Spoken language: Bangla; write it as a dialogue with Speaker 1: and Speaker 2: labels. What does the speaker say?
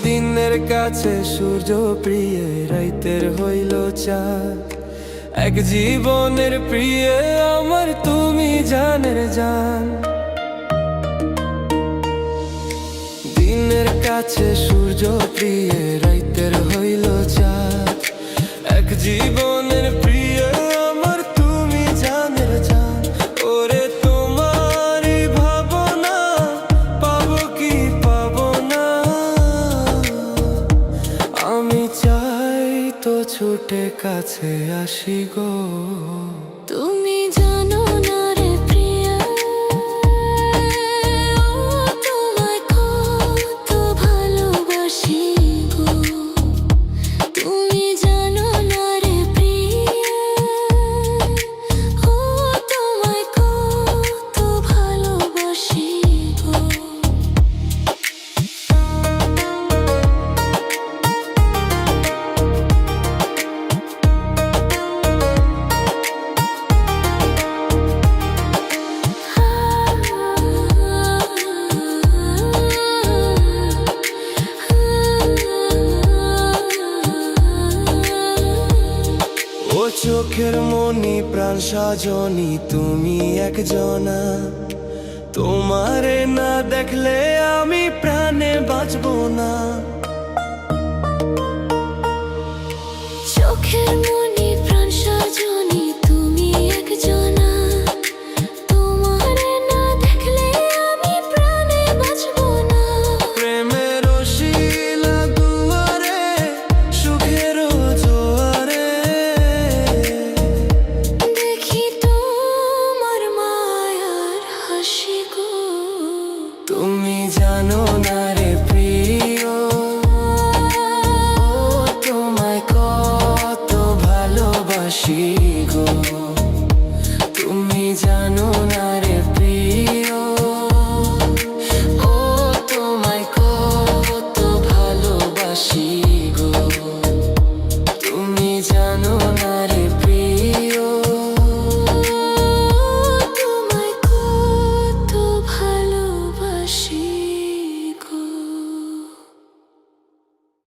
Speaker 1: দিনের কাছে সূর্য প্রিয় রাইতের হইল চাঁদ, এক জীবনের প্রিয় আমার তুমি জানের জান। দিনের কাছে সূর্য প্রিয় রাইতের হইল চাঁদ, এক জীবনের প্রিয় আমার তুমি জানের জান। ওরে তোমারই ভাবনা পাবো কি পাবো না, আমি চাই তো ছুটে কাছে আসি গো।
Speaker 2: তুমি জানো না রে প্রিয়া, তোমায় কত ভালোবাসি গো। তুমি জানো না রে প্রিয়া, তোমায় কত ভালোবাসি গো।
Speaker 1: ও চোখের মনি প্রাণ সজনী তুমি একজনা, তোমারে না দেখলে আমি প্রাণে বাঁচবো না।
Speaker 2: চোখের মনি প্রাণ সজনী তুমি একজনা, তোমারে না দেখলে আমি প্রাণে বাঁচবো না।
Speaker 1: প্রেমের শিলা দুয়ারে সুখের জোয়ারে,
Speaker 2: দেখি তোমার মায়ার হাসি গো।
Speaker 1: তুমি জানো না রে প্রিয়, তোমায় কত ভালোবাসি গো। তুমি জানো না